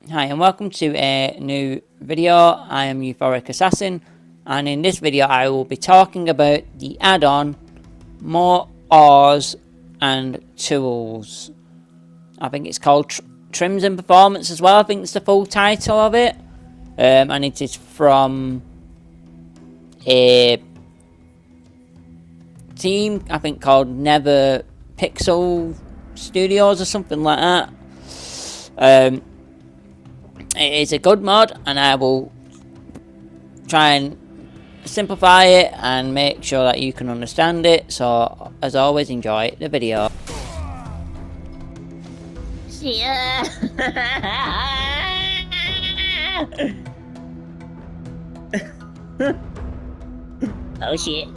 Hi and welcome to a new video. I am Euphoric Assassin, and in this video I will be talking about the add-on More Ores and Tools. I think it's called Trims and Performance as well. I think it's the full title of it. And it is from a team, I think, called Never Pixel Studios or something like that. It is a good mod, and I will try and simplify it and make sure that you can understand it. So as always, enjoy the video. Yeah. Oh shit.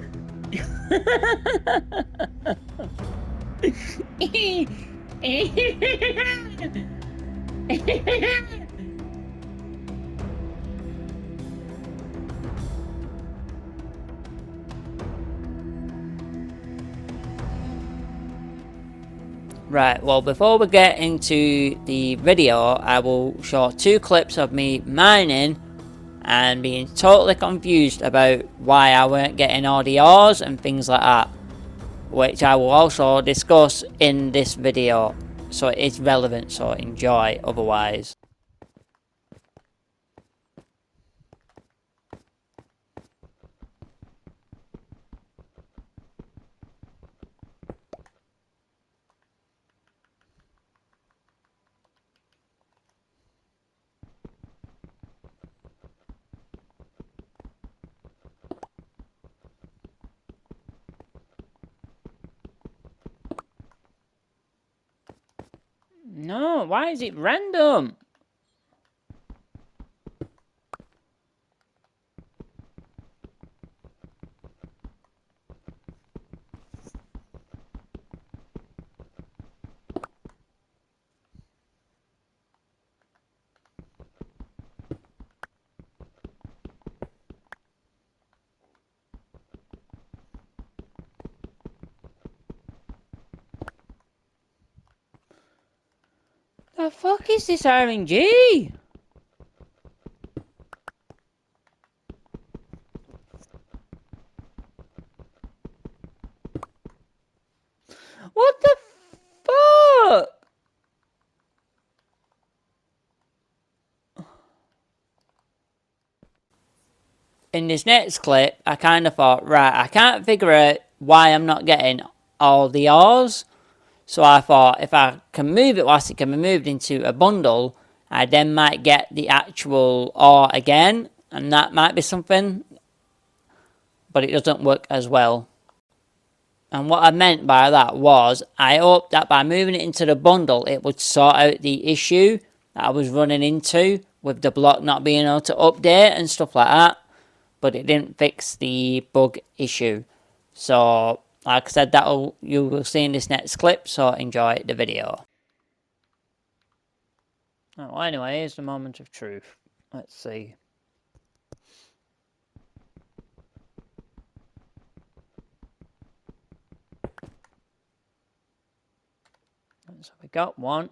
Right, well, before we get into the video, I will show two clips of me mining and being totally confused about why I weren't getting all the ores and things like that, which I will also discuss in this video, so it is relevant, so enjoy otherwise. No, why is it random? The fuck is this RNG? What the fuck? In this next clip, I kind of thought, right, I can't figure out why I'm not getting all the ores. So I thought if I can move it whilst it can be moved into a bundle, I then might get the actual ore again. And that might be something. But it doesn't work as well. And what I meant by that was, I hoped that by moving it into the bundle, it would sort out the issue that I was running into with the block not being able to update and stuff like that. But it didn't fix the bug issue. So, like I said, you will see in this next clip, so enjoy the video. Oh, well, anyway, here's the moment of truth. Let's see. So we got one.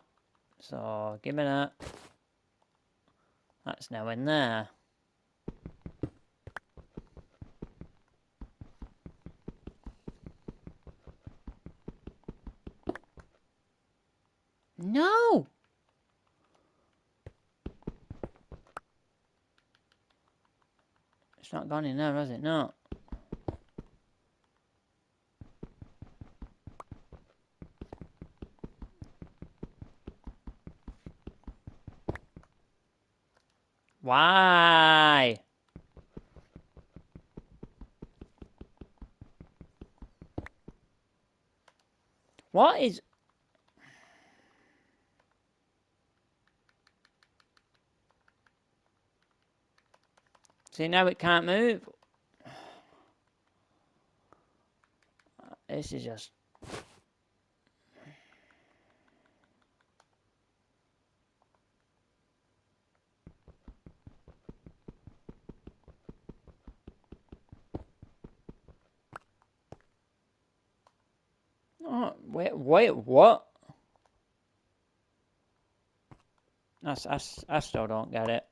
So give me that. That's now in there. No! It's not gone in there, has it? No. Why? What is... See, now it can't move. This is just... Oh, wait, what? I still don't get it.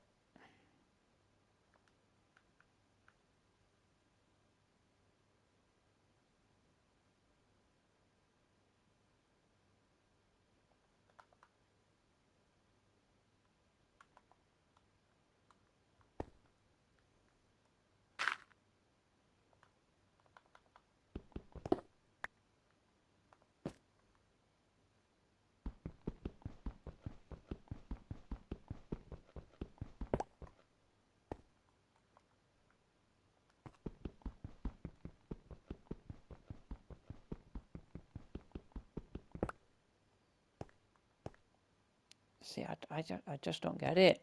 See, I just don't get it.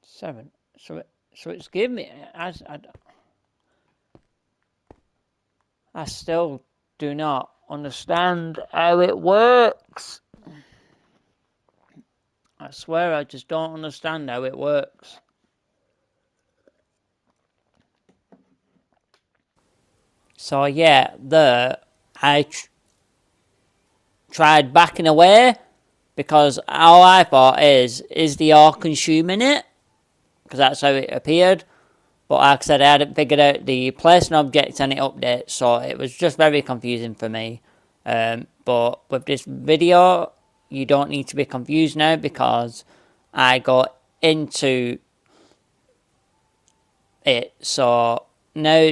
Seven. So it's giving me. I still do not understand how it works. I swear I just don't understand how it works. So yeah, I tried backing away because all I thought is the ore consuming it? Because that's how it appeared. But like I said, I hadn't figured out the placing objects and it updates, so it was just very confusing for me. But with this video, you don't need to be confused now because I got into it. So now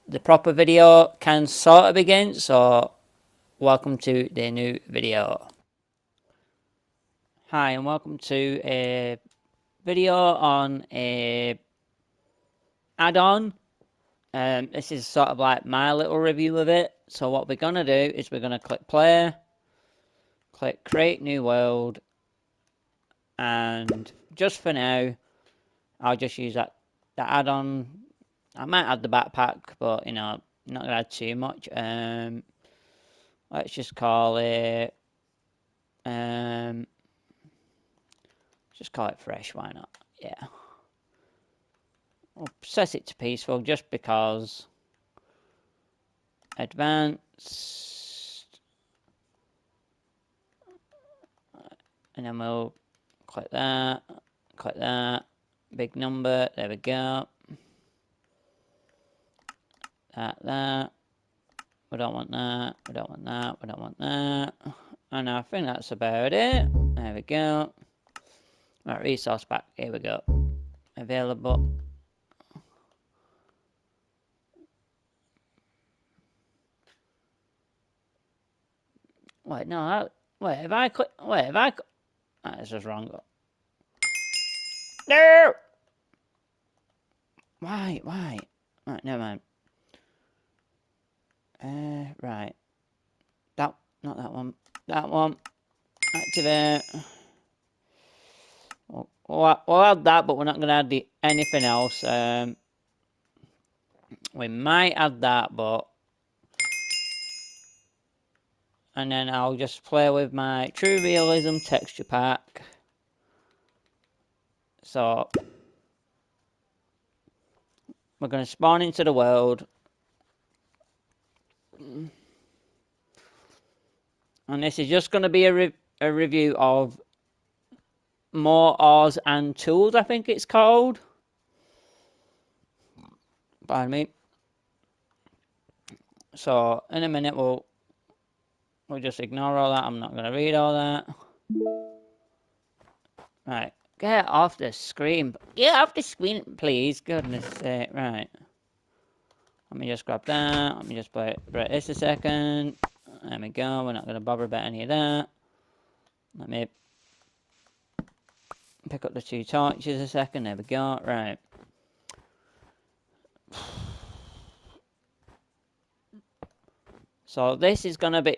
the proper video can sort of begin. So welcome to the new video. Hi, and welcome to a video on a add-on. This is sort of like my little review of it. So what we're going to do is we're going to click play, click create new world, and just for now, I'll just use that add-on. I might add the backpack, but you know, not going to add too much. Let's just call it, just call it fresh, why not? Yeah. We'll set it to peaceful just because. Advanced, and then we'll click that, big number, there we go, that, we don't want that, we don't want that, we don't want that, and I think that's about it, there we go. Right, resource pack, here we go, available. Wait, no, have I that's just wrong. No! Why? Right, never mind. Right. Not that one. That one. Activate. We'll add that, but we're not going to add anything else. We might add that, but... And then I'll just play with my True Realism texture pack. So... We're going to spawn into the world. And this is just going to be a review of More Ores and Tools, I think it's called. Pardon me. So, in a minute, we'll just ignore all that. I'm not going to read all that. Right. Get off the screen. Get off the screen, please. Goodness sake. Right. Let me just grab that. Let me just break this a second. There we go. We're not going to bother about any of that. Let me pick up the two torches a second. There we go. Right. So this is going to be...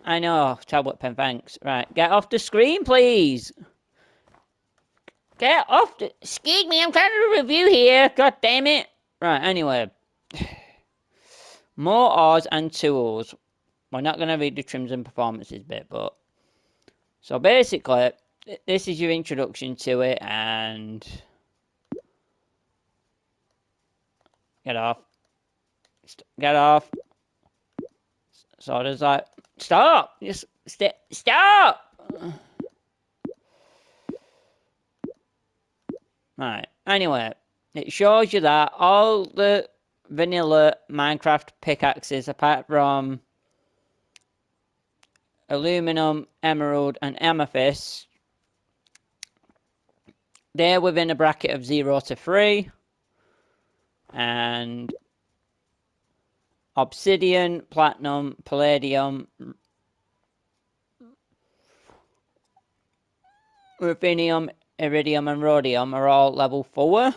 I know, tablet pen, thanks. Right, get off the screen, please. Get off the... Excuse me, I'm trying to review here. God damn it. Right, anyway. More ores and tools. We're not going to read the trims and performances bit, but So basically, this is your introduction to it, and get off. Get off. So there's like, stop! Just stop! Right, anyway, it shows you that all the vanilla Minecraft pickaxes, apart from aluminum, emerald, and amethyst, they're within a bracket of 0 to 3. And obsidian, platinum, palladium, ruthenium, iridium, and rhodium are all level 4.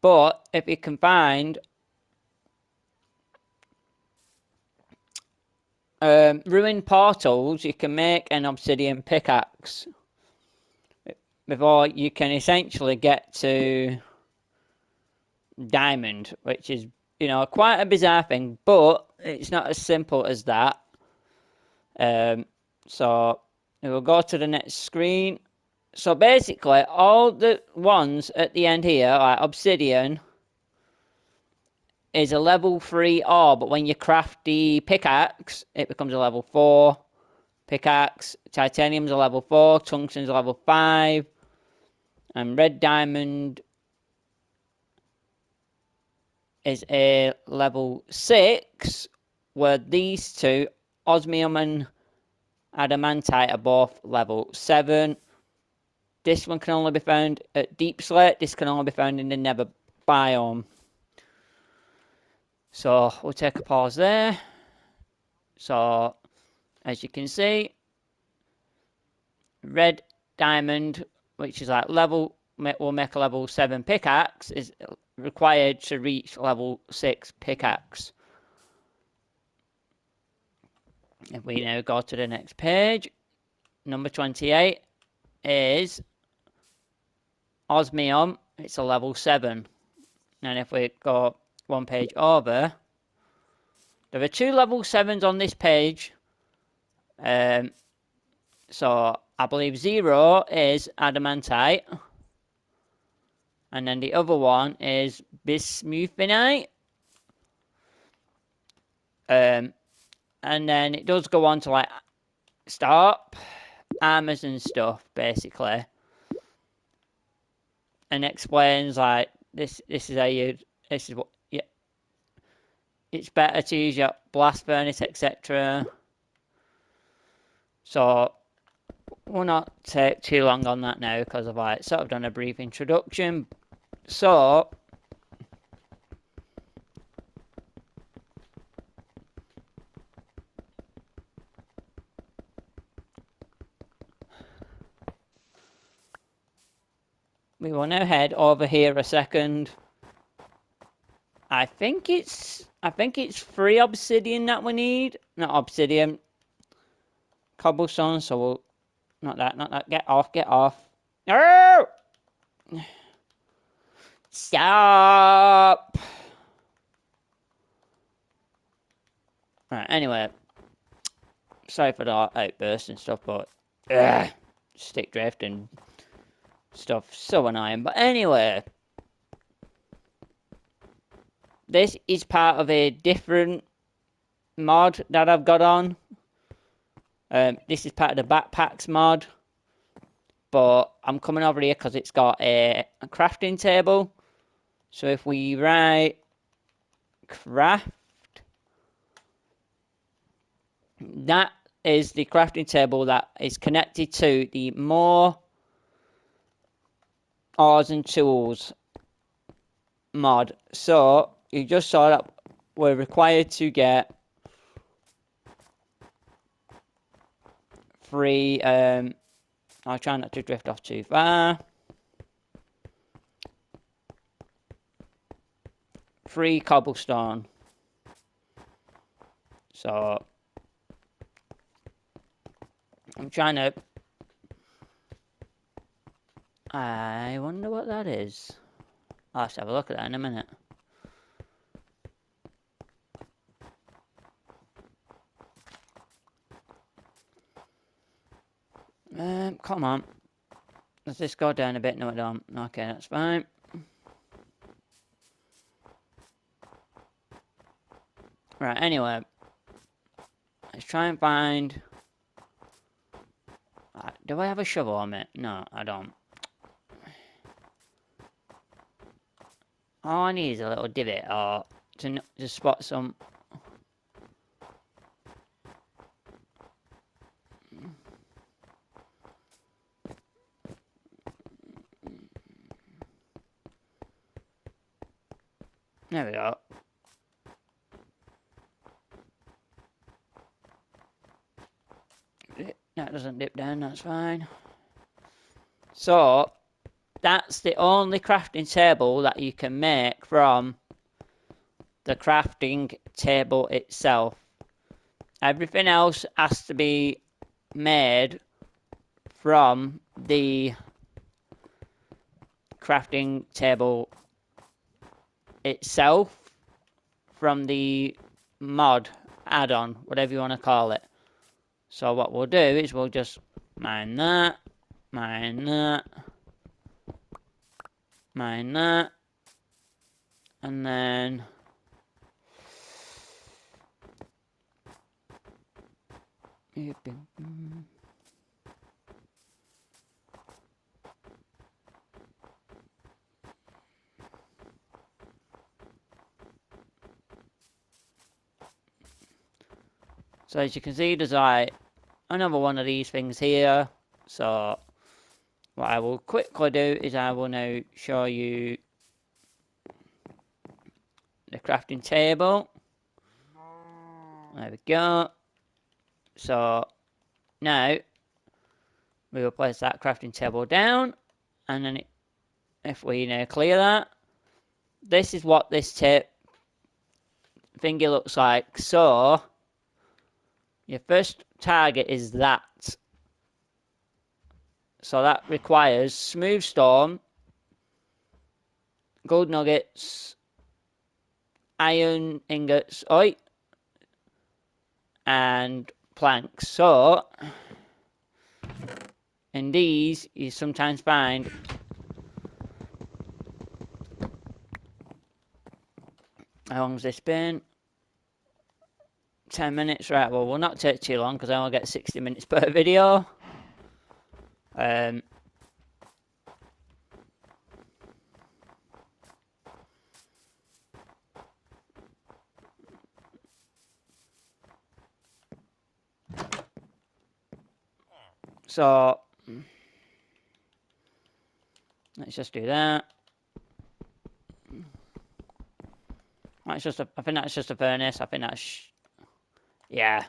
But if you can find ruined portals, you can make an obsidian pickaxe before you can essentially get to diamond, which is, you know, quite a bizarre thing, but it's not as simple as that. So we'll go to the next screen. So basically, all the ones at the end here, like obsidian, is a level 3 ore, but when you craft the pickaxe, it becomes a level 4 pickaxe. Titanium's a level 4, tungsten's a level 5, and red diamond is a level 6, where these two, osmium and adamantite, are both level 7. This one can only be found at Deep Slate. This can only be found in the Nether biome. So we'll take a pause there. So as you can see, red diamond, which is like level, will make a level 7 pickaxe, is required to reach level 6 pickaxe. If we now go to the next page, number 28 is osmium. It's a level 7. And if we go one page over, there are 2 level 7s on this page. So I believe 0 is adamantite. And then the other one is bismuthinite. And then it does go on to like stop armors and stuff, basically. And explains like this is how you, this is what, yeah, it's better to use your blast furnace, etc. So we'll not take too long on that now, because I've like sort of done a brief introduction. So we will now head over here a second. I think it's 3 obsidian that we need. Not obsidian. Cobblestone, so we'll not that. Get off. No! Stop! Right, anyway. Sorry for the outburst and stuff, but stick drift and stuff, so annoying. But anyway, this is part of a different mod that I've got on. This is part of the backpacks mod, but I'm coming over here because it's got a crafting table. So if we write craft, that is the crafting table that is connected to the more ores and tools mod. So you just saw that we're required to get 3 I'll try not to drift off too far. 3 cobblestone. So I'm trying to, I wonder what that is. I'll have to have a look at that in a minute. Come on. Does this go down a bit? No, it don't. Okay, that's fine. Right, anyway. Let's try and find... do I have a shovel on me? No, I don't. All I need is a little divot or to spot some... There we go. That doesn't dip down, that's fine. So, that's the only crafting table that you can make from the crafting table itself. Everything else has to be made from the crafting table itself, from the mod, add-on, whatever you want to call it. So what we'll do is we'll just mine that, mine that, mine that, and then so as you can see, there's like another one of these things here. So what I will quickly do is I will now show you the crafting table. There we go. So now we will place that crafting table down, and then if we now clear that, this is what this tape thingy looks like. So your first target is that. So that requires smooth stone, gold nuggets, iron ingots, and planks. So in these you sometimes find how long's this been? 10 minutes, right? Well, we'll not take too long because I will get 60 minutes per video. So let's just do that. That's just I think that's just a furnace. I think that's yeah.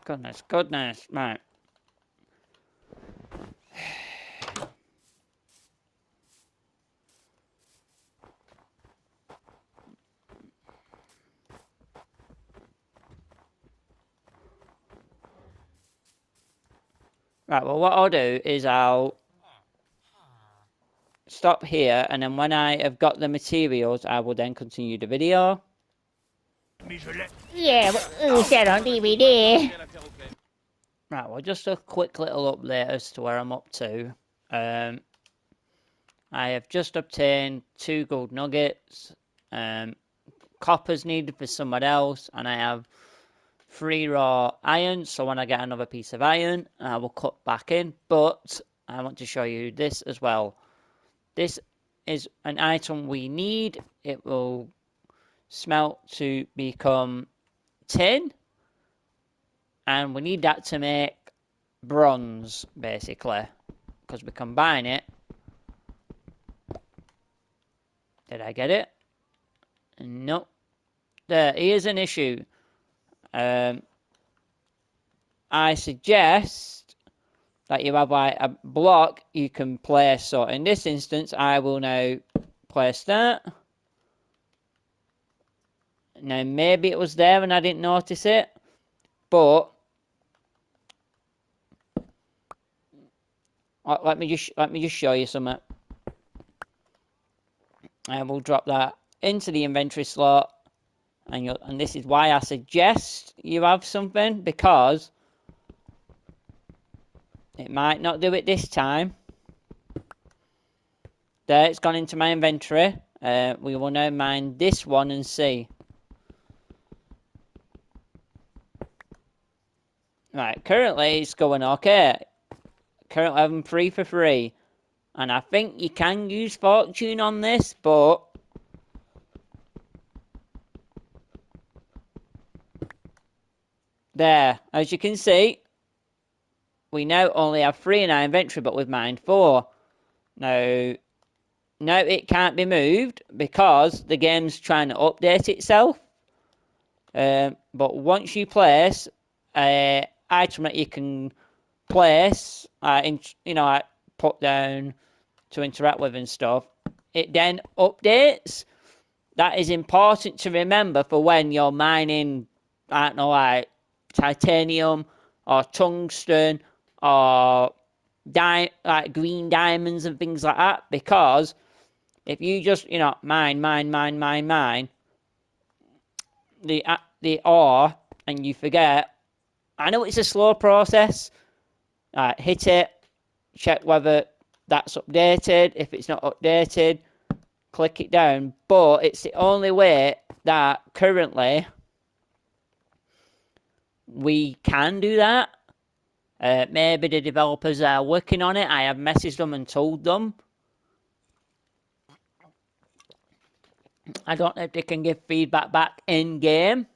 Goodness, goodness, right. Right, well, what I'll do is I'll stop here, and then when I have got the materials, I will then continue the video. Yeah, who said on DVD? Right, well, just a quick little update as to where I'm up to. I have just obtained 2 gold nuggets, copper's needed for someone else, and I have 3 raw iron, so when I get another piece of iron, I will cut back in, but I want to show you this as well. This is an item we need. It will smelt to become tin, and we need that to make bronze, basically, because we combine it. Did I get it? Nope. There is an issue. I suggest that you have like a block you can place. So in this instance, I will now place that. Now maybe it was there and I didn't notice it, but let me just show you something. And we'll drop that into the inventory slot. And this is why I suggest you have something, because it might not do it this time. There, it's gone into my inventory. We will now mine this one and see. Right, currently it's going okay. Currently I'm 3 for 3. And I think you can use fortune on this, but there, as you can see, we now only have 3 in our inventory, but we've mined 4. Now it can't be moved because the game's trying to update itself. But once you place an item that you can place, put down to interact with and stuff, it then updates. That is important to remember for when you're mining, I don't know, like titanium or tungsten or like green diamonds and things like that, because if you just, mine the ore and you forget, I know it's a slow process. Hit it, check whether that's updated. If it's not updated, click it down. But it's the only way that currently we can do that. Maybe the developers are working on it. I have messaged them and told them. I don't know if they can give feedback back in game,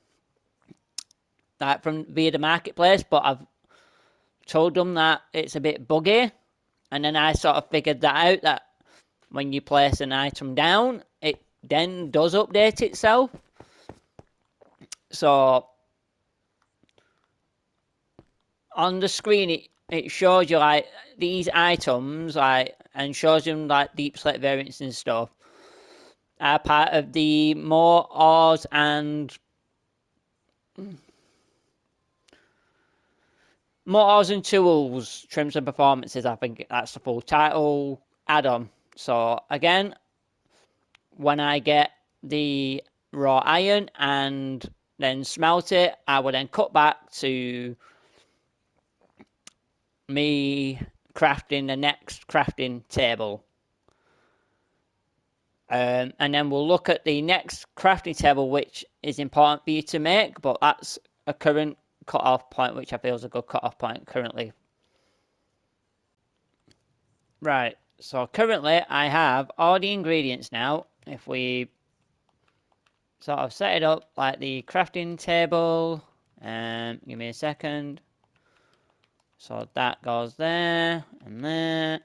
like from via the marketplace, but I've told them that it's a bit buggy. And then I sort of figured that out, that when you place an item down, it then does update itself. So on the screen it shows you like these items, like, and shows them like deep slate variants and stuff, are part of the more ores and tools, trims and performances. I think that's the full title add-on. So again, when I get the raw iron and then smelt it, I will then cut back to me crafting the next crafting table. And then we'll look at the next crafting table, which is important for you to make, but that's a current cut-off point, which I feel is a good cut-off point currently. Right, so currently I have all the ingredients now. If we sort of set it up like the crafting table, give me a second. So that goes there and there.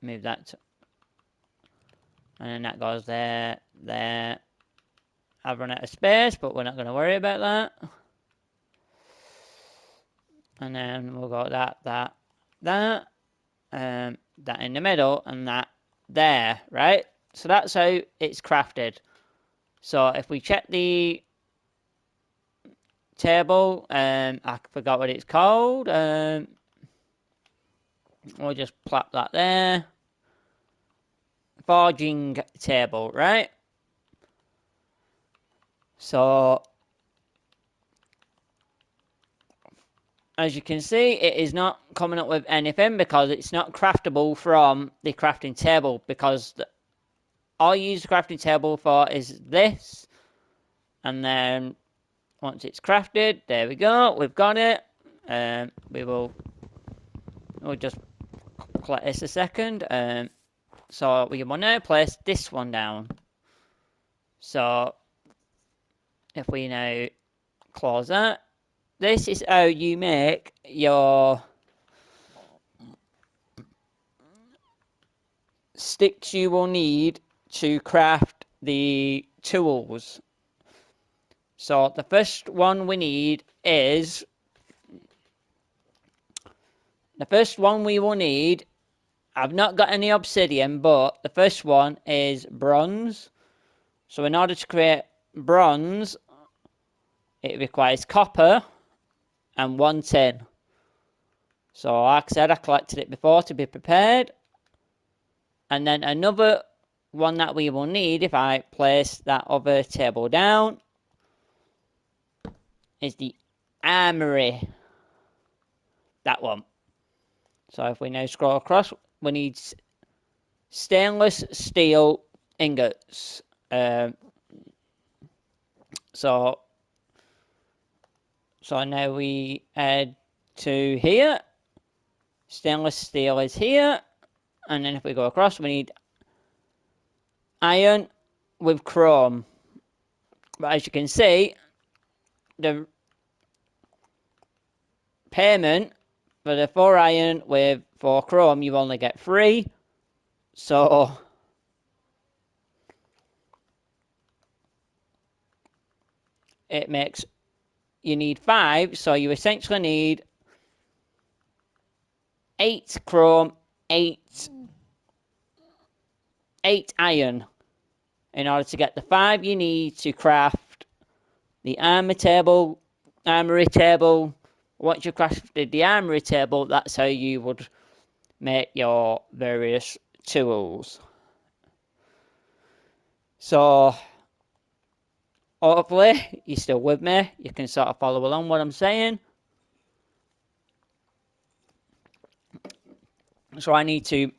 Move that to, and then that goes there, there. I've run out of space, but we're not going to worry about that. And then we'll go that, that in the middle, and that there, right? So that's how it's crafted. So if we check the table, I forgot what it's called. We'll just plop that there. Forging table, right? So as you can see, it is not coming up with anything because it's not craftable from the crafting table, because all you use the crafting table for is this. And then once it's crafted, there we go, we've got it. We'll just collect this a second. So we will now place this one down. So if we now close that, this is how you make your sticks you will need to craft the tools. So the first one we need is, I've not got any obsidian, but the first one is bronze. So in order to create bronze, it requires copper and 1 tin. So like I said, I collected it before to be prepared. And then another one that we will need if I place that other table down is the armory. That one. So if we now scroll across, we need stainless steel ingots. So now we head to here. Stainless steel is here. And then if we go across, we need iron with chrome. But as you can see, the payment for the 4 iron with 4 chrome, you only get 3. So it makes, you need 5. So you essentially need 8 chrome, 8 iron in order to get the 5 you need to craft the armory table. Once you crafted the armory table, that's how you would make your various tools. So hopefully you're still with me. You can sort of follow along what I'm saying. So I need to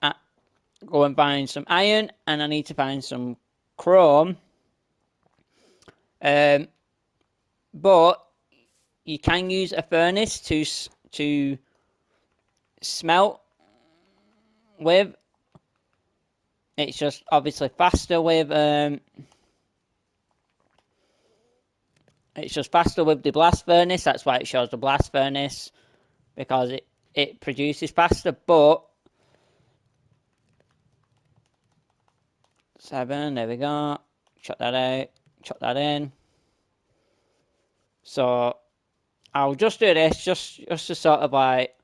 go and find some iron, and I need to find some chrome. But you can use a furnace to smelt with. It's just obviously faster with it's just faster with the blast furnace. That's why it shows the blast furnace, because it produces faster. But 7, there we go. Chuck that out. Chuck that in. So I'll just do this just to sort of like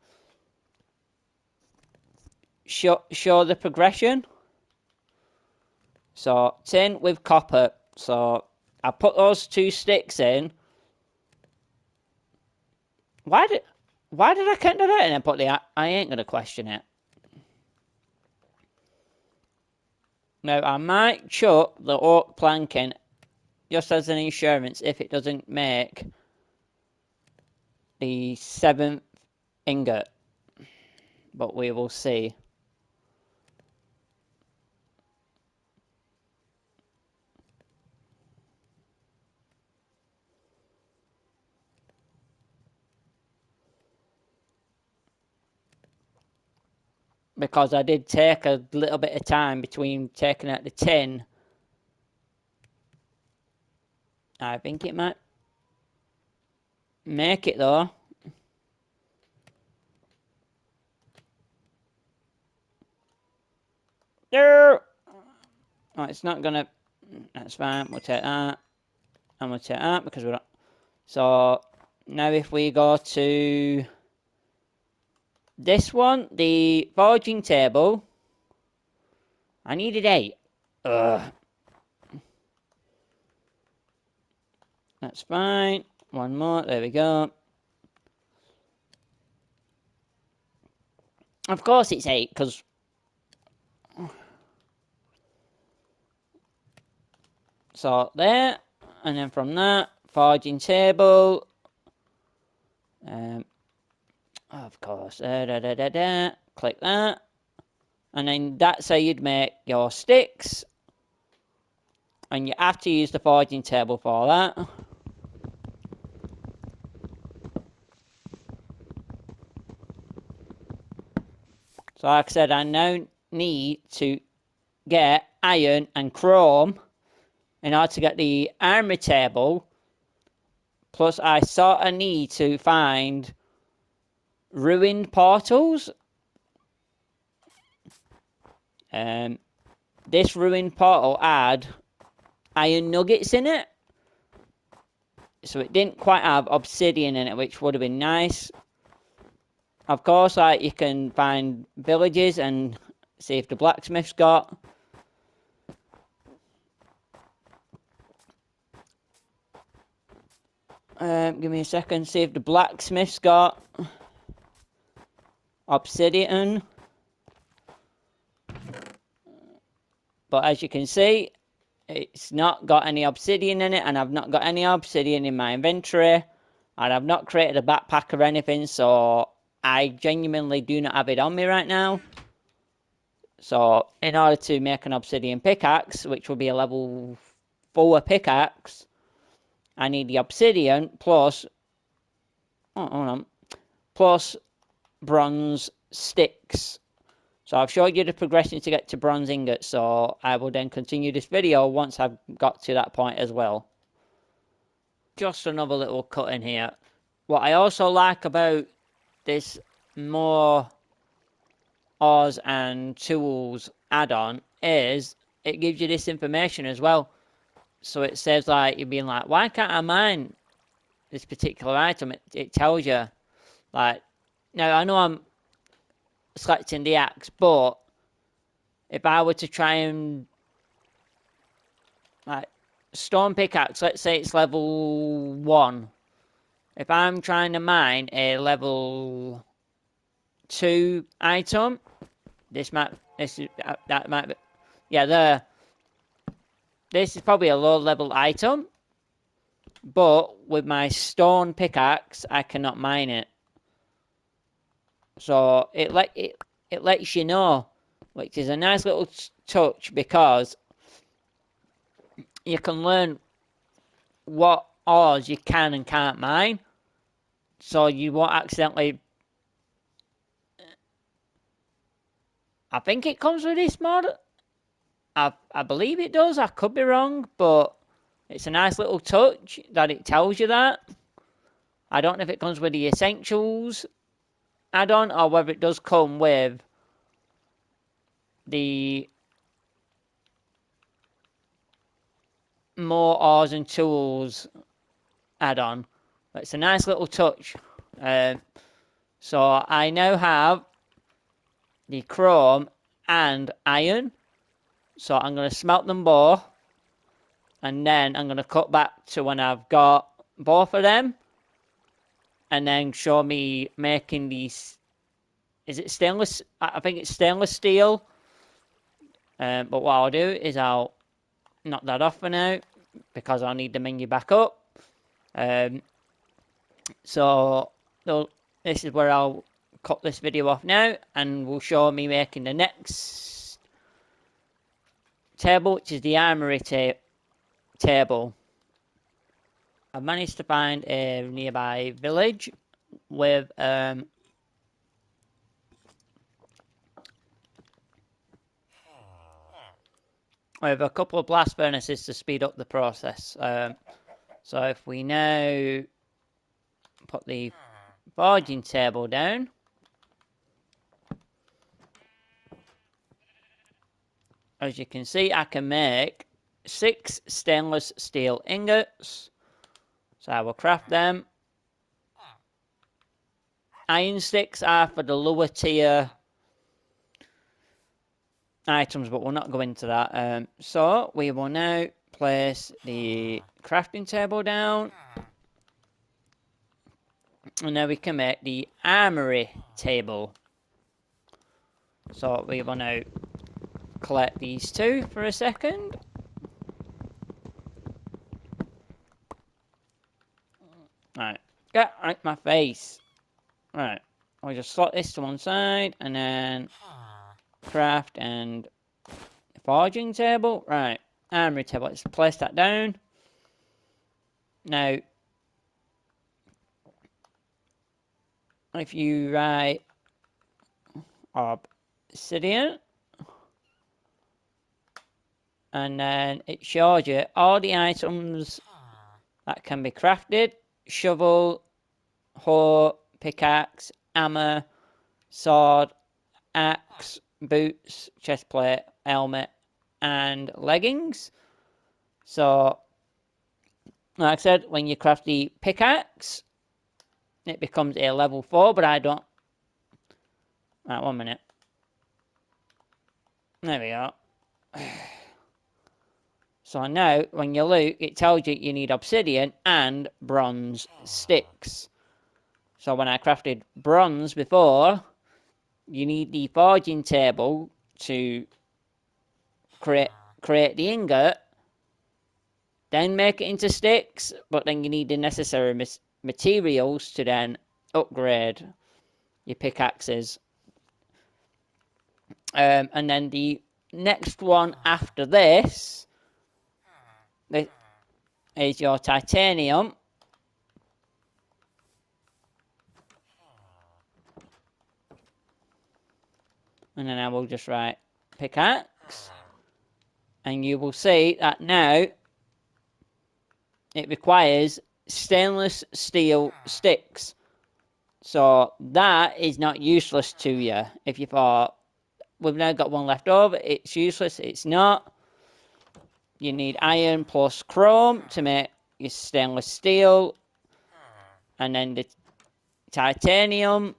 show the progression. So tin with copper. So I put those 2 sticks in. Why did I count that out and then put the... I ain't gonna question it. Now I might chuck the oak planking just as an insurance if it doesn't make the 7th ingot. But we will see. Because I did take a little bit of time between taking out the tin. I think it might make it though. There. Oh, it's not gonna. That's fine. We'll take that. And we'll take that because we're not. So now if we go to this one, the forging table. I needed 8. Ugh. That's fine. One more. There we go. Of course it's 8 because... So there. And then from that, forging table. Of course. Click that. And then that's how you'd make your sticks. And you have to use the forging table for that. So like I said, I now need to get iron and chrome in order to get the armory table. Plus I sort of need to find ruined portals. This ruined portal had iron nuggets in it. So it didn't quite have obsidian in it, which would have been nice. Of course, like, you can find villages and see if the blacksmith's got. Give me a second, see if the blacksmith's got obsidian. But as you can see, it's not got any obsidian in it, and I've not got any obsidian in my inventory, and I've not created a backpack or anything, so I genuinely do not have it on me right now. So in order to make an obsidian pickaxe, which will be a level 4 pickaxe, I need the obsidian plus, hold on, plus bronze sticks. So I've showed you the progression to get to bronze ingots, so I will then continue this video once I've got to that point as well. Just another little cut in here. What I also like about this more ores and tools add-on is it gives you this information as well. So it says, like, you're being like, why can't I mine this particular item? It tells you. Like, now I know I'm selecting the axe, but if I were to try and, like, stone pickaxe, let's say it's level 1. If I'm trying to mine a level 2 item, that might be, yeah, this is probably a low level item, but with my stone pickaxe, I cannot mine it. So it lets you know, which is a nice little touch, because you can learn what ores you can and can't mine, so you won't accidentally. I think it comes with this mod. I believe it does. I could be wrong, but it's a nice little touch that it tells you that. I don't know if it comes with the essentials add-on or whether it does come with the more ores and tools add-on. But it's a nice little touch. So I now have the chrome and iron. So I'm going to smelt them both. And then I'm going to cut back to when I've got both of them. And then show me making these. Is it stainless? I think it's stainless steel. But what I'll do is I'll knock that off for now, because I'll need the menu back up. So this is where I'll cut this video off now, and will show me making the next table, which is the armory table. I've managed to find a nearby village with a couple of blast furnaces to speed up the process. So if we now put the forging table down, as you can see, I can make 6 stainless steel ingots. So I will craft them. Iron sticks are for the lower tier items, but we'll not go into that. So we will now place the crafting table down. And now we can make the armory table. So we will now collect these two for a second. Right, get out my face. Right, I'll just slot this to one side and then craft and forging table. Right, armory table. Let's place that down. Now, if you write obsidian, and then it shows you all the items that can be crafted: shovel, hoe, pickaxe, hammer, sword, axe, boots, chestplate, helmet, and leggings. So, like I said, when you craft the pickaxe, it becomes a level 4, but I don't. Right, 1 minute. There we go. So now, when you loot, it tells you you need obsidian and bronze sticks. So when I crafted bronze before, you need the forging table to create create the ingot, then make it into sticks, but then you need the necessary materials to then upgrade your pickaxes. And then the next one after this is your titanium. And then I will just write pickaxe. And you will see that now it requires stainless steel sticks. So that is not useless to you. If you thought, we've now got one left over, it's useless, it's not. You need iron plus chrome to make your stainless steel. And then the titanium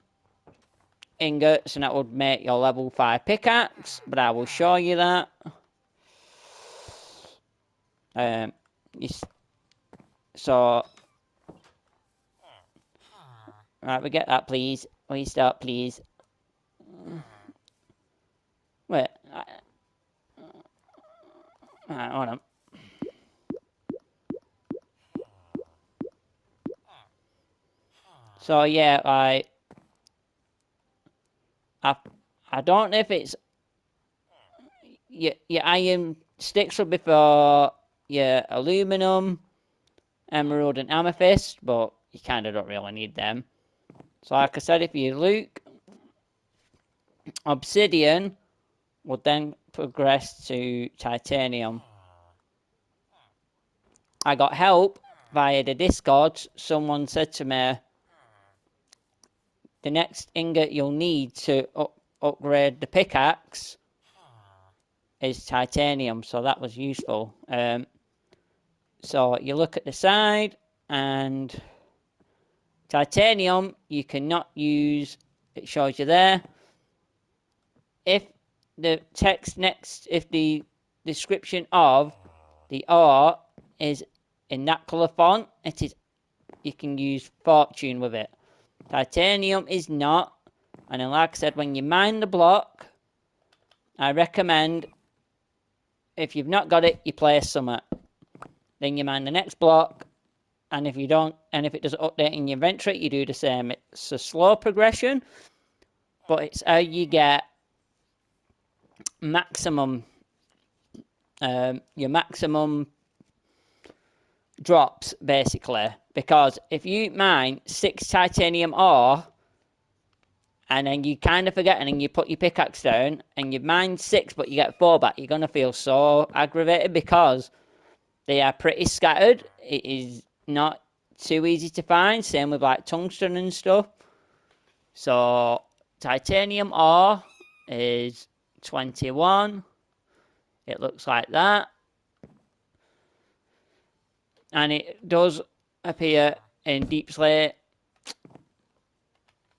ingots, and that would make your level 5 pickaxe. But I will show you that. So, right, we get that, please. Please stop, please. Wait. Right, hold on. So, yeah, I don't know if it's your iron sticks will be for your aluminum, emerald, and amethyst, but you kind of don't really need them. So, like I said, if you look, obsidian would then progress to titanium. I got help via the Discord. Someone said to me, the next ingot you'll need to upgrade the pickaxe is titanium, so that was useful. So you look at the side, and titanium you cannot use. It shows you there. If the text next, if the description of the ore is in that colour font, it is. You can use fortune with it. Titanium is not. And then, like I said, when you mine the block, I recommend, if you've not got it, you place some. Then you mine the next block, and if you don't, and if it doesn't update in your inventory, you do the same. It's a slow progression, but it's how you get maximum, your maximum drops, basically. Because if you mine 6 titanium ore, and then you kind of forget, and then you put your pickaxe down, and you mine 6, but you get 4 back, you're going to feel so aggravated, because they are pretty scattered. It is not too easy to find. Same with like tungsten and stuff. So titanium ore is 21. It looks like that. And it does appear in deep slate.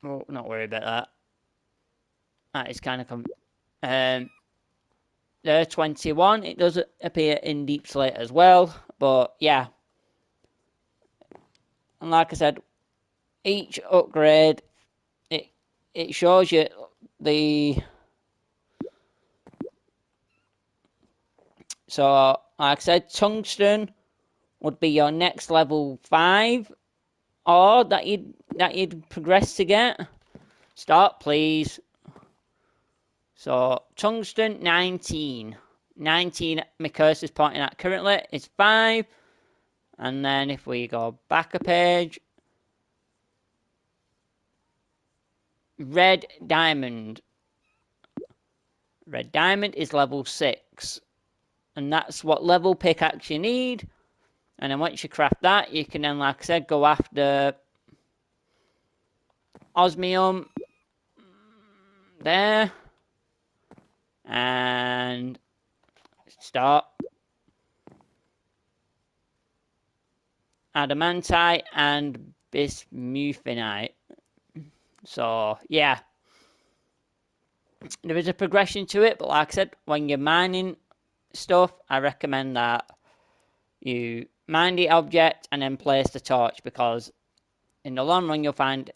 Oh, not worried about that. That is kind of... there, 21. It does appear in deep slate as well. But, yeah. And like I said, each upgrade, it shows you the... So, like I said, tungsten would be your next level 5 ore that you'd progress to get. Stop, please. So, tungsten, 19. 19, my cursor is pointing at currently, is 5. And then if we go back a page, red diamond. Red diamond is level 6. And that's what level pickaxe you need. And then once you craft that, you can then, like I said, go after osmium. There. And stop. Adamantite and bismuthinite. So, yeah. There is a progression to it, but like I said, when you're mining stuff, I recommend that you mine the object and then place the torch, because in the long run you'll find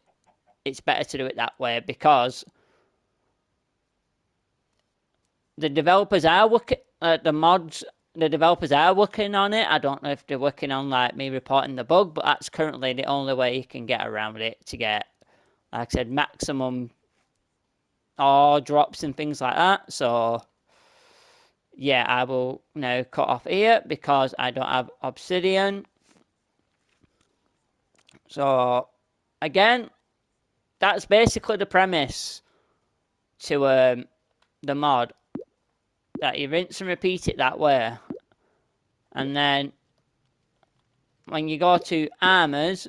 it's better to do it that way, because the developers are the mods, the developers are working on it. I don't know if they're working on like me reporting the bug, but that's currently the only way you can get around it to get, like I said, maximum ore drops and things like that. So yeah, I will now cut off here because I don't have obsidian. So again, that's basically the premise to the mod, that you rinse and repeat it that way. And then when you go to armors,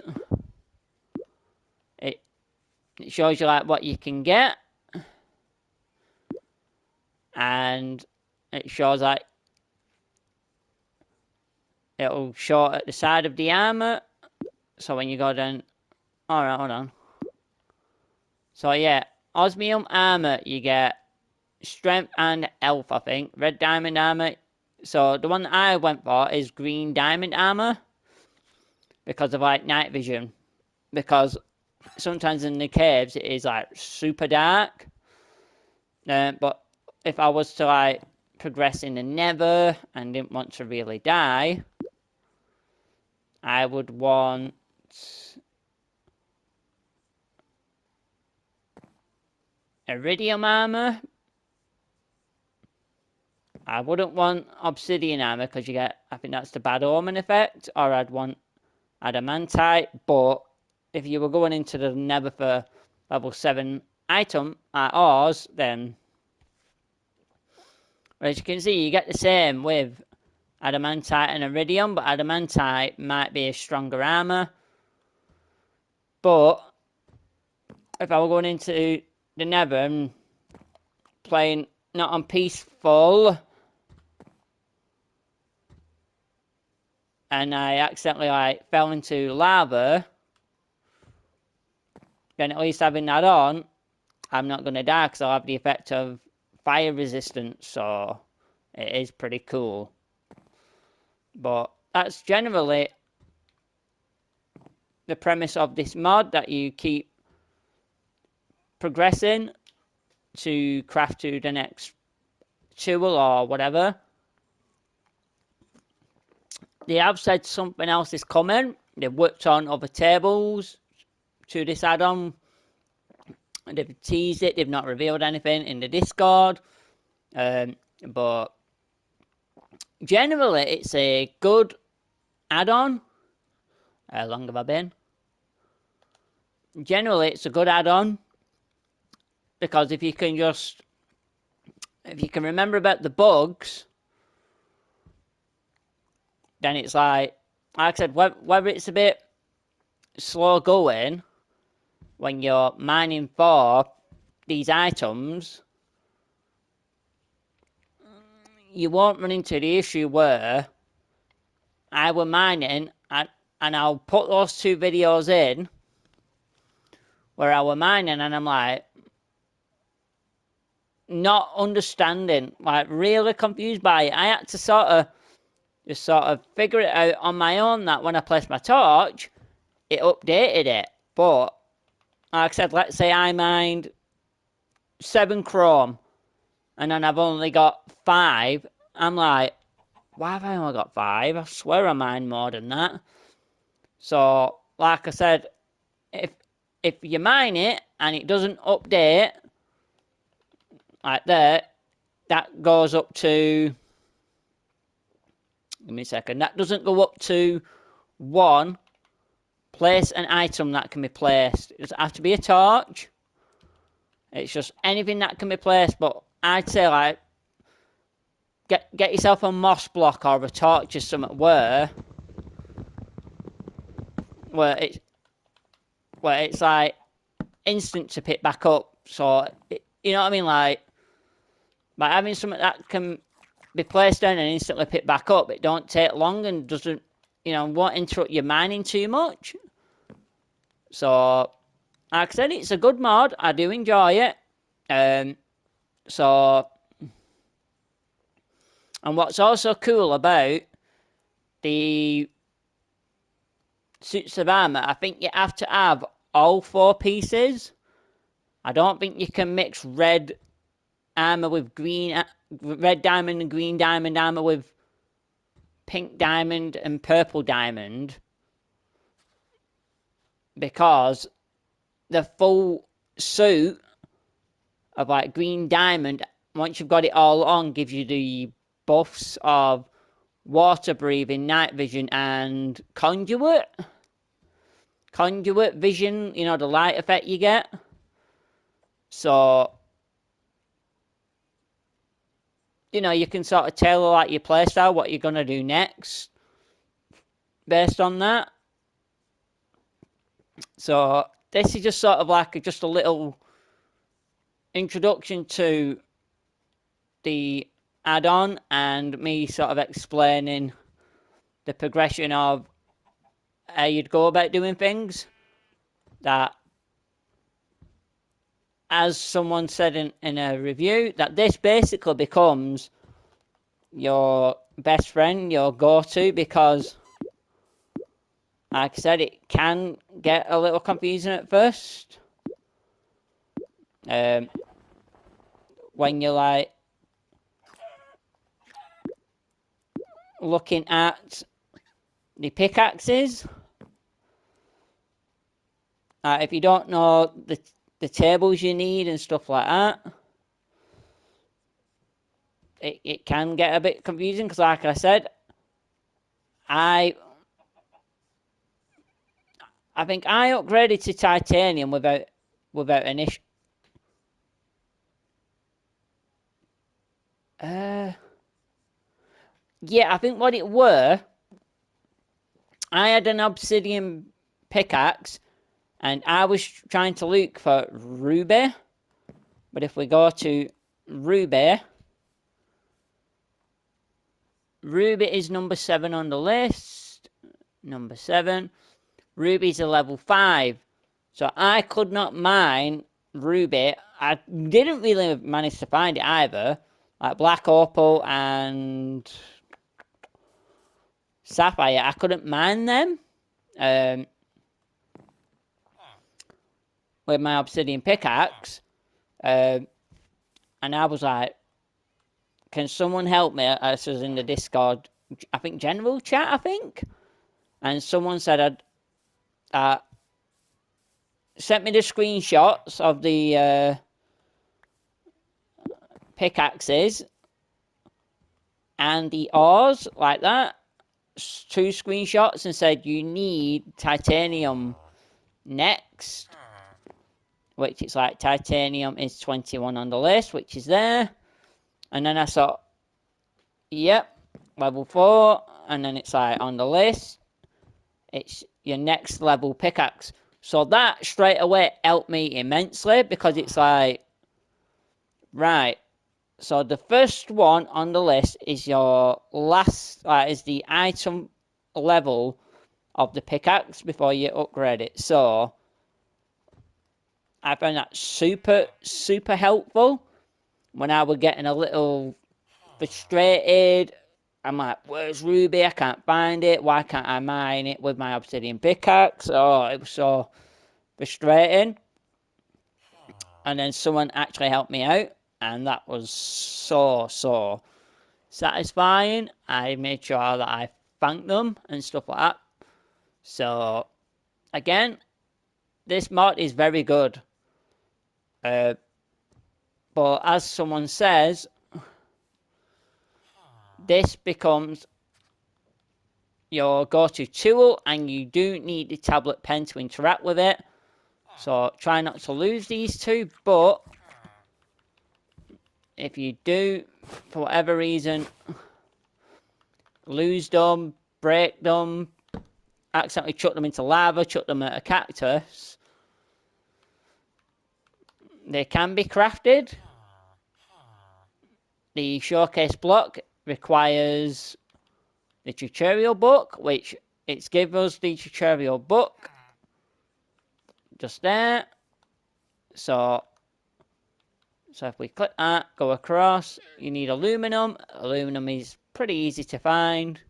it shows you like what you can get, and it shows like it'll show at the side of the armor. So when you go down, alright, hold on. So yeah, osmium armor, you get strength and health, I think. Red diamond armor. So the one that I went for is green diamond armor because of like night vision. Because sometimes in the caves it is like super dark. But if I was to like progress in the nether and didn't want to really die, I would want iridium armor. I wouldn't want obsidian armor because you get, I think that's the bad omen effect. Or I'd want adamantite. But if you were going into the nether for level 7 item ores, then as you can see, you get the same with adamantite and iridium, but adamantite might be a stronger armor. But if I were going into the nether and playing not on peaceful, and I accidentally like fell into lava, then at least having that on, I'm not going to die because I'll have the effect of fire resistance, so it is pretty cool. But that's generally the premise of this mod, that you keep progressing to craft to the next tool or whatever. They have said something else is coming. They've worked on other tables to this add-on. They've teased it. They've not revealed anything in the Discord. But generally, it's a good add-on. How long have I been? Generally, it's a good add-on. Because if you can remember about the bugs, then it's like I said, whether it's a bit slow going when you're mining for these items, you won't run into the issue where I were mining, and I'll put those 2 videos in where I were mining, and I'm like not understanding, like really confused by it. I had to sort of figure it out on my own, that when I placed my torch, it updated it. But like I said, let's say I mined 7 chrome and then I've only got 5. I'm like, why have I only got 5? I swear I mined more than that. So like I said, if you mine it and it doesn't update like that goes up to, give me a second, that doesn't go up to 1, place an item that can be placed. It doesn't have to be a torch. It's just anything that can be placed. But I'd say like get yourself a moss block or a torch or something where it's like instant to pick back up. So you know what I mean, like by having something that can be placed down and instantly pick back up, it don't take long and doesn't, won't interrupt your mining too much. So like I said, it's a good mod. I do enjoy it. And what's also cool about the suits of armor, I think you have to have all 4 pieces. I don't think you can mix red armor with green, red diamond and green diamond armor with pink diamond and purple diamond, because the full suit of like green diamond, once you've got it all on, gives you the buffs of water breathing, night vision, and conduit vision, you know, the light effect you get. So, you know, you can sort of tailor like your playstyle, what you're going to do next based on that. So this is just sort of like just a little introduction to the add-on and me sort of explaining the progression of how you'd go about doing things. That, as someone said in a review, that this basically becomes your best friend, your go-to, because like I said, it can get a little confusing at first. When you're like looking at the pickaxes, if you don't know the tables you need and stuff like that, it can get a bit confusing, because like I said, I think I upgraded to titanium without an issue. Yeah, I think what it were, I had an obsidian pickaxe, and I was trying to look for ruby. But if we go to ruby, ruby is number 7 on the list. Number 7. Ruby's a level 5. So I could not mine ruby. I didn't really manage to find it either. Like black opal and sapphire, I couldn't mine them with my obsidian pickaxe. And I was like, can someone help me? This was in the Discord, I think general chat, I think. And someone said sent me the screenshots of the pickaxes and the ores, like that. 2 screenshots, and said you need titanium next. Which it's like titanium is 21 on the list, which is there. And then I thought, yep, level 4. And then it's like on the list, it's your next level pickaxe. So that straight away helped me immensely, because it's like, right, so the first one on the list is your last, is the item level of the pickaxe before you upgrade it. So I found that super helpful when I was getting a little frustrated. I'm like, where's ruby? I can't find it. Why can't I mine it with my obsidian pickaxe? Oh, it was so frustrating. And then someone actually helped me out, and that was so satisfying. I made sure that I thanked them and stuff like that. So again, this mod is very good. But as someone says, this becomes your go-to tool, and you do need the tablet pen to interact with it. So try not to lose these 2, but if you do, for whatever reason, lose them, break them, accidentally chuck them into lava, chuck them at a cactus, they can be crafted. The showcase block requires the tutorial book, which it's give us the tutorial book just there. So if we click that, go across, you need aluminum. Aluminum is pretty easy to find,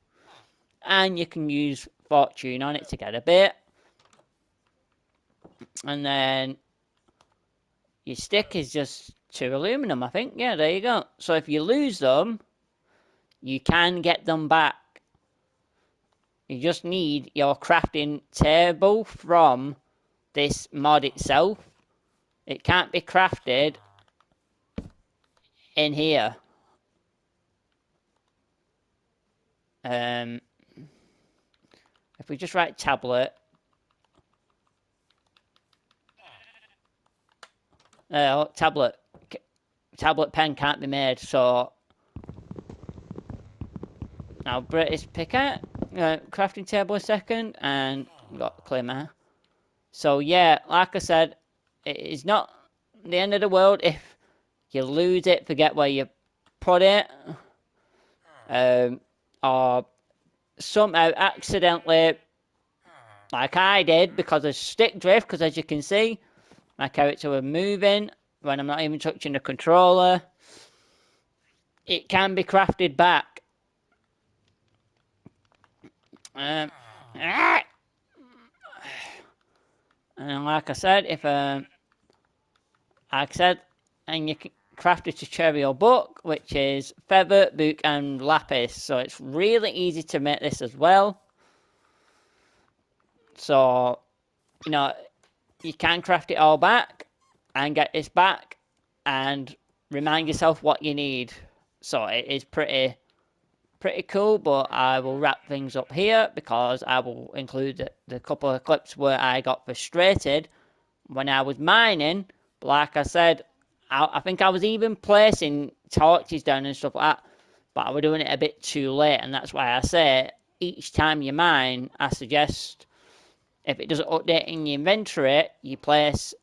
and you can use fortune on it to get a bit. And then your stick is just 2 aluminum, I think. Yeah, there you go. So if you lose them, you can get them back. You just need your crafting table from this mod itself. It can't be crafted in here. If we just write tablet, tablet pen can't be made. So now British picker, crafting table a second, and got climber. So yeah, like I said, it is not the end of the world if you lose it, forget where you put it, or somehow accidentally, like I did, because of stick drift, because as you can see, my character was moving when I'm not even touching the controller. It can be crafted back. And like I said, and you can craft it to cherry or book, which is feather, book, and lapis. So it's really easy to make this as well. So, you can craft it all back and get this back and remind yourself what you need. So it is pretty cool, but I will wrap things up here because I will include the couple of clips where I got frustrated when I was mining. But like I said, I think I was even placing torches down and stuff like that, but I was doing it a bit too late, and that's why I say each time you mine, I suggest if it doesn't update in your inventory, you place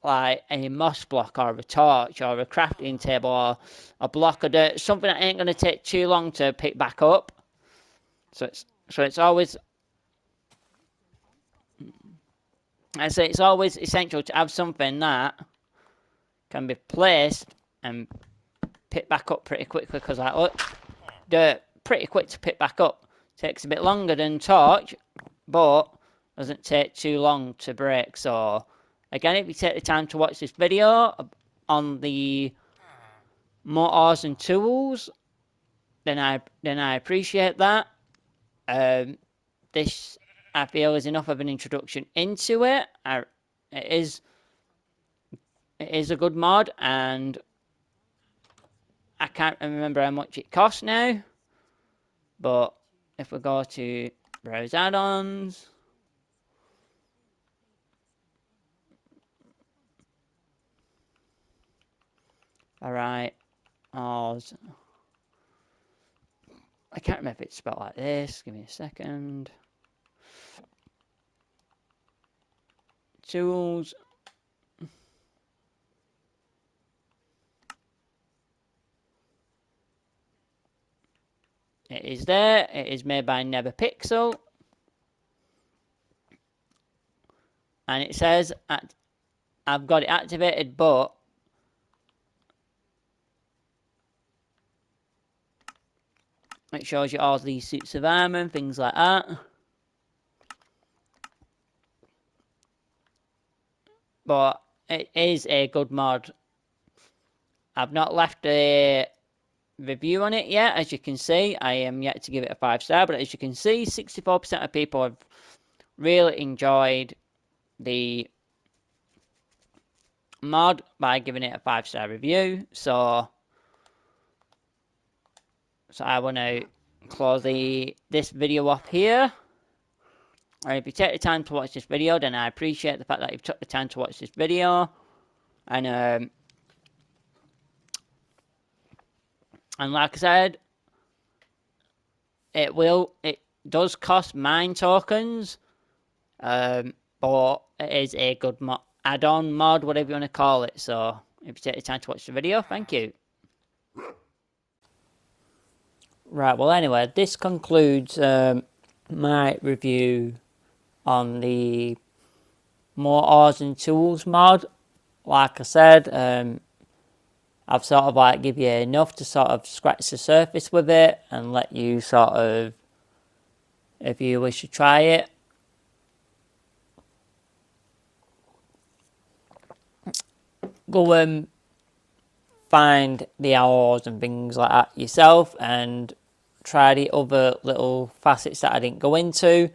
like a moss block or a torch or a crafting table or a block of dirt, something that ain't going to take too long to pick back up. So it's always, I say it's always essential to have something that can be placed and pick back up pretty quickly, because like, look, dirt pretty quick to pick back up. Takes a bit longer than torch, but doesn't take too long to break. So again, if you take the time to watch this video on the motors and tools, then I appreciate that. This, I feel, is enough of an introduction into it. It is a good mod, and I can't remember how much it costs now. But if we go to browse add-ons, alright, Oz. I can't remember if it's spelled like this. Give me a second. Tools. It is there. It is made by NeverPixel. And it says I've got it activated, but it shows you all these suits of armor and things like that. But it is a good mod. I've not left a review on it yet. As you can see, I am yet to give it a 5-star, but as you can see, 64% of people have really enjoyed the mod by giving it a 5-star review. So I want to close this video off here. And if you take the time to watch this video, then I appreciate the fact that you've took the time to watch this video. And like I said, it does cost mine tokens, but it is a good add-on mod, whatever you want to call it. So if you take the time to watch the video, thank you. Right, well anyway, this concludes my review on the Motors and Tools mod. Like I said, I've sort of like give you enough to sort of scratch the surface with it and let you sort of, if you wish to try it, go find the owls and things like that yourself and try the other little facets that I didn't go into.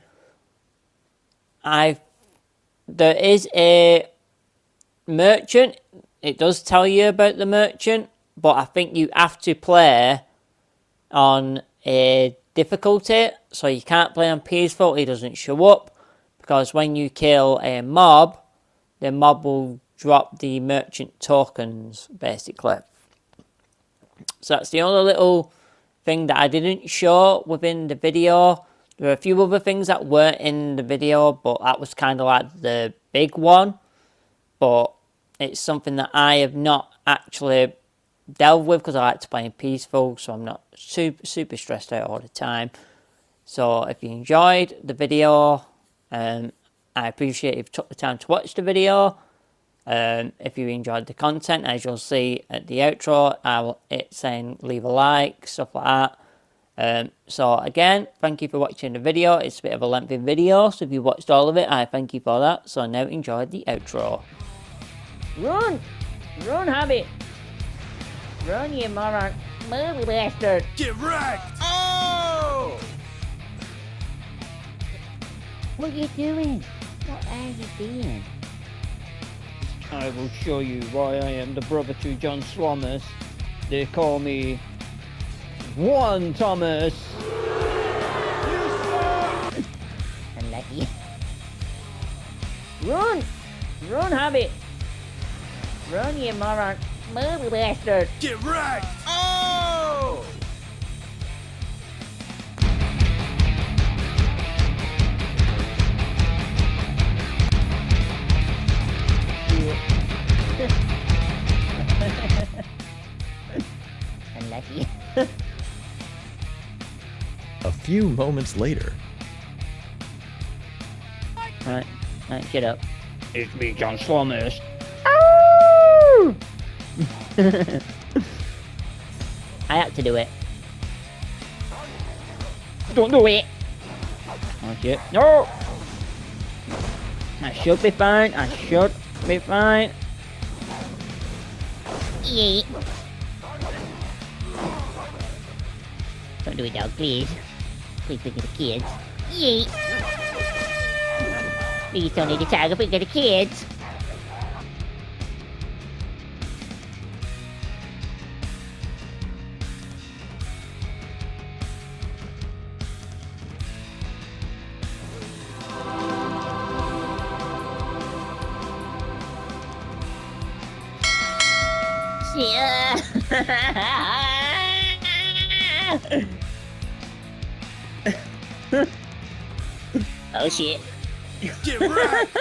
There is a merchant. It does tell you about the merchant, but I think you have to play on a difficulty, so you can't play on peaceful. He doesn't show up, because when you kill a mob, the mob will drop the merchant tokens, basically. So that's the only little thing that I didn't show within the video. There are a few other things that weren't in the video, but that was kind of like the big one. But it's something that I have not actually delved with, because I like to play in peaceful, so I'm not super stressed out all the time. So if you enjoyed the video, I appreciate if you took the time to watch the video. If you enjoyed the content, as you'll see at the outro, it's saying leave a like, stuff like that. So again, thank you for watching the video. It's a bit of a lengthy video, so if you watched all of it, I thank you for that. So now enjoy the outro. Run! Run, Hobbit! Run, you moron! Move, you bastard! Get wrecked! Oh! What are you doing? What are you doing? I will show you why I am the brother to John Swammers. They call me One Thomas. Unlucky. Run! Run, Hobbit! Run, you moron! Move, you bastard! Get wrecked! Oh! Unlucky. A few moments later. Right, shut up. It's me, John Swammers. I have to do it. Don't do it. Oh shit. No. I should be fine. I should be fine. Yeet. Don't do it, dog, please. Please look at the kids. Yeet. Please don't need to tag a look at the kids. Yeah. Oh shit. Get wrecked!